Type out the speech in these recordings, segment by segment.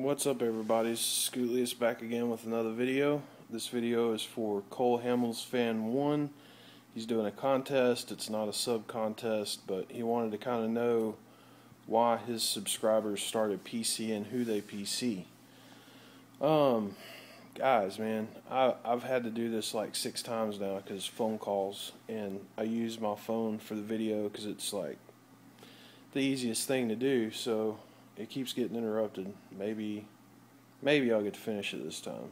What's up, everybody? Scootlius back again with another video. This video is for Colehamelsfan1. He's doing a contest. It's not a sub contest, but he wanted to kind of know why his subscribers started PCing who they PC. Guys, man, I've had to do this like 6 times now because phone calls, and I use my phone for the video because it's like the easiest thing to do. So it keeps getting interrupted. Maybe I'll get to finish it this time.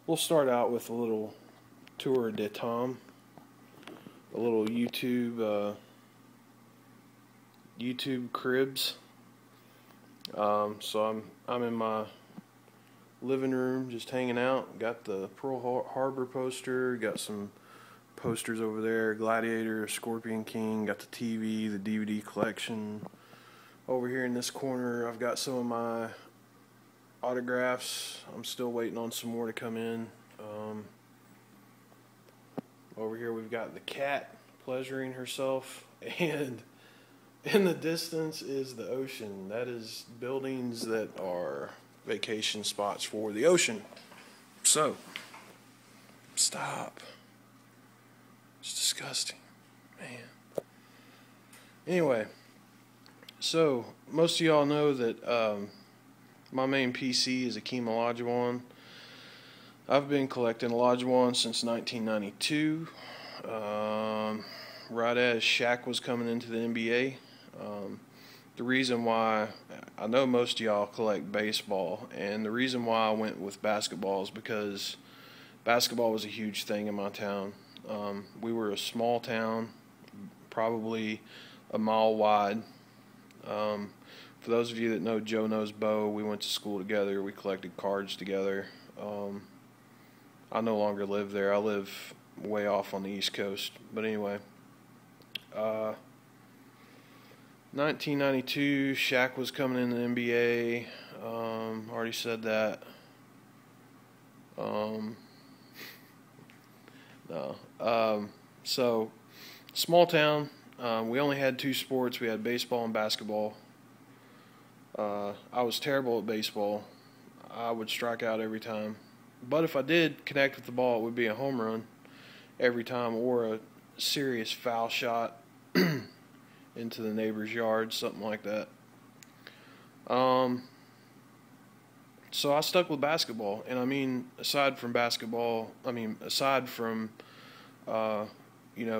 We'll start out with a little tour de Tom, a little YouTube cribs. So I'm in my living room just hanging out. Got the Pearl Harbor poster, got some posters over there, Gladiator, Scorpion King, got the TV, the DVD collection. Over here in this corner, I've got some of my autographs. I'm still waiting on some more to come in. Over here we've got the cat pleasuring herself, and in the distance is the ocean. That is buildings that are vacation spots for the ocean. So, stop. It's disgusting, man. Anyway. So, most of y'all know that my main PC is a Colehamelsfan1. I've been collecting Olajuwon since 1992, right as Shaq was coming into the NBA. The reason why, I know most of y'all collect baseball, and the reason why I went with basketball is because basketball was a huge thing in my town. We were a small town, probably a mile wide. For those of you that know Joe Knows Bo, we went to school together. We collected cards together. I no longer live there. I live way off on the East Coast. But anyway, 1992, Shaq was coming in the NBA. Already said that. No. So, small town. We only had 2 sports. We had baseball and basketball. I was terrible at baseball. I would strike out every time. But if I did connect with the ball, it would be a home run every time, or a serious foul shot into the neighbor's yard, something like that. So I stuck with basketball. And I mean, aside from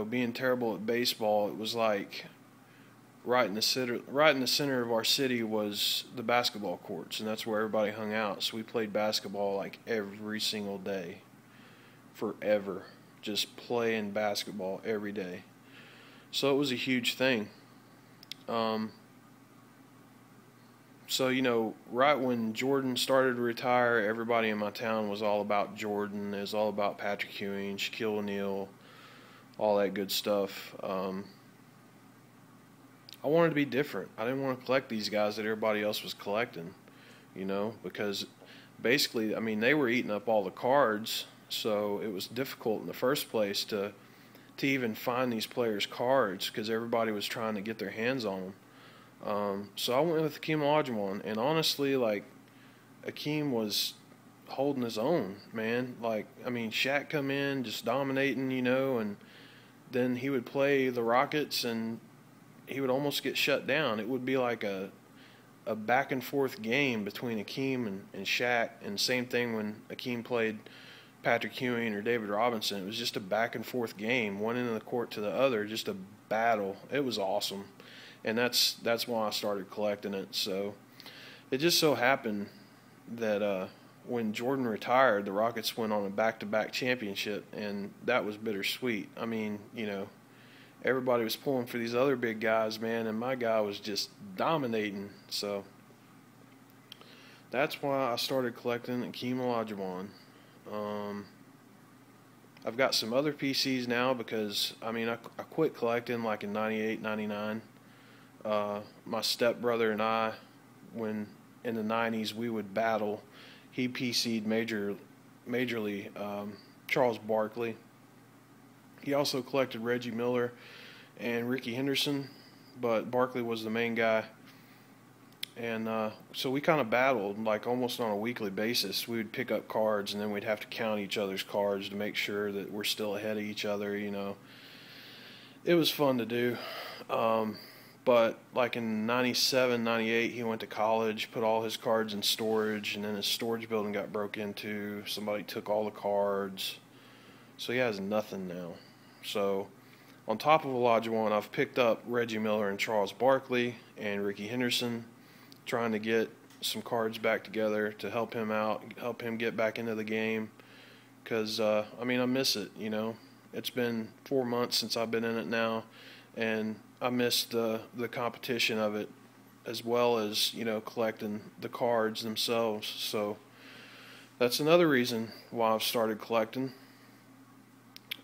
being terrible at baseball, it was like right in the center of our city was the basketball courts, and that's where everybody hung out. So we played basketball like every single day, forever, just playing basketball every day. So it was a huge thing. So, right when Jordan started to retire, everybody in my town was all about Jordan. It was all about Patrick Ewing, Shaquille O'Neal, all that good stuff. I wanted to be different. I didn't want to collect these guys that everybody else was collecting, because basically, they were eating up all the cards, so it was difficult in the first place to even find these players' cards because everybody was trying to get their hands on them. So I went with Hakeem Olajuwon, and honestly, Hakeem was holding his own, man. Shaq come in just dominating, and then he would play the Rockets and he would almost get shut down. It would be like a back and forth game between Hakeem and Shaq, and same thing when Hakeem played Patrick Ewing or David Robinson. It was just a back and forth game, one end of the court to the other, just a battle. It was awesome, and that's why I started collecting it. So it just so happened that when Jordan retired, the Rockets went on a back-to-back championship, and that was bittersweet. Everybody was pulling for these other big guys, man, and my guy was just dominating. So that's why I started collecting Hakeem Olajuwon. I've got some other PCs now because, I quit collecting like in 98, 99. My stepbrother and I, when in the 90s, we would battle. He PC'd majorly Charles Barkley. He also collected Reggie Miller and Ricky Henderson, but Barkley was the main guy. And so we kind of battled, like almost on a weekly basis. We would pick up cards, and then we'd have to count each other's cards to make sure that we're still ahead of each other, you know. It was fun to do. But like in 97, 98, he went to college, put all his cards in storage, and then his storage building got broke into. Somebody took all the cards. So he has nothing now. So on top of Olajuwon, I've picked up Reggie Miller and Charles Barkley and Ricky Henderson, trying to get some cards back together to help him out, help him get back into the game. Because, I mean, I miss it, you know. It's been 4 months since I've been in it now, and I miss the competition of it, as well as, you know, collecting the cards themselves. So that's another reason why I've started collecting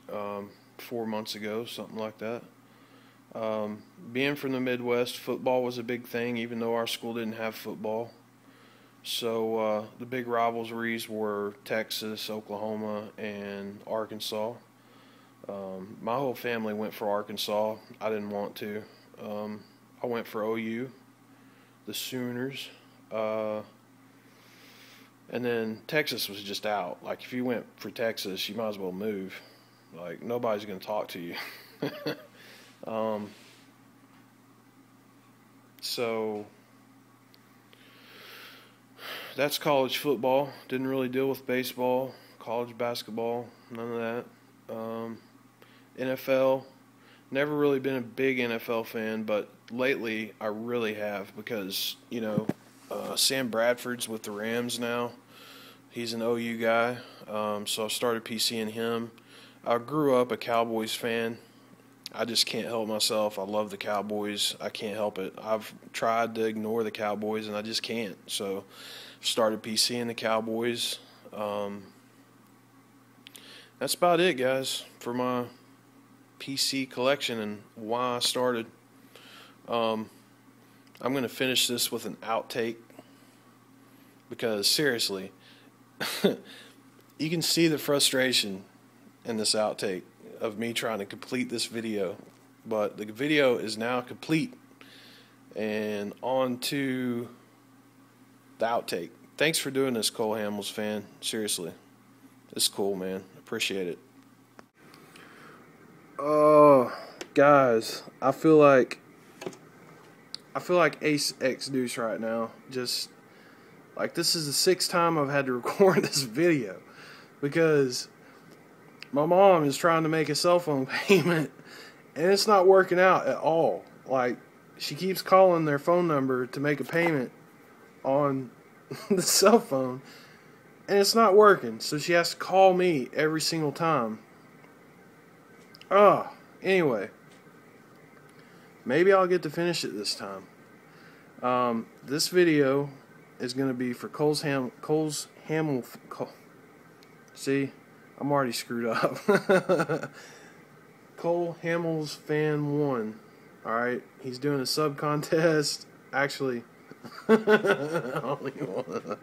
4 months ago, something like that. Being from the Midwest, football was a big thing, even though our school didn't have football. So the big rivalries were Texas, Oklahoma, and Arkansas. My whole family went for Arkansas. I didn't want to. I went for OU, the Sooners. And then Texas was just out. Like, if you went for Texas, you might as well move. Like, nobody's going to talk to you. So that's college football. Didn't really deal with baseball, college basketball, none of that. NFL, never really been a big NFL fan, but lately I really have, because, you know, Sam Bradford's with the Rams now. He's an OU guy, so I started PCing him. I grew up a Cowboys fan. I just can't help myself. I love the Cowboys. I can't help it. I've tried to ignore the Cowboys, and I just can't. So I started PCing the Cowboys. That's about it, guys, for my PC collection and why I started. I'm going to finish this with an outtake, because seriously, you can see the frustration in this outtake of me trying to complete this video, but the video is now complete, and on to the outtake. Thanks for doing this, Cole Hamels fan. Seriously, it's cool, man. Appreciate it. Oh, guys, I feel like Ace X Deuce right now. Just like, this is the 6th time I've had to record this video, because my mom is trying to make a cell phone payment, and it's not working out at all. Like, she keeps calling their phone number to make a payment on the cell phone, and it's not working. So she has to call me every single time. Anyway, maybe I'll get to finish it this time. This video is going to be for See, I'm already screwed up. Colehamelsfan1. Alright, he's doing a sub contest. Actually, I don't even want to.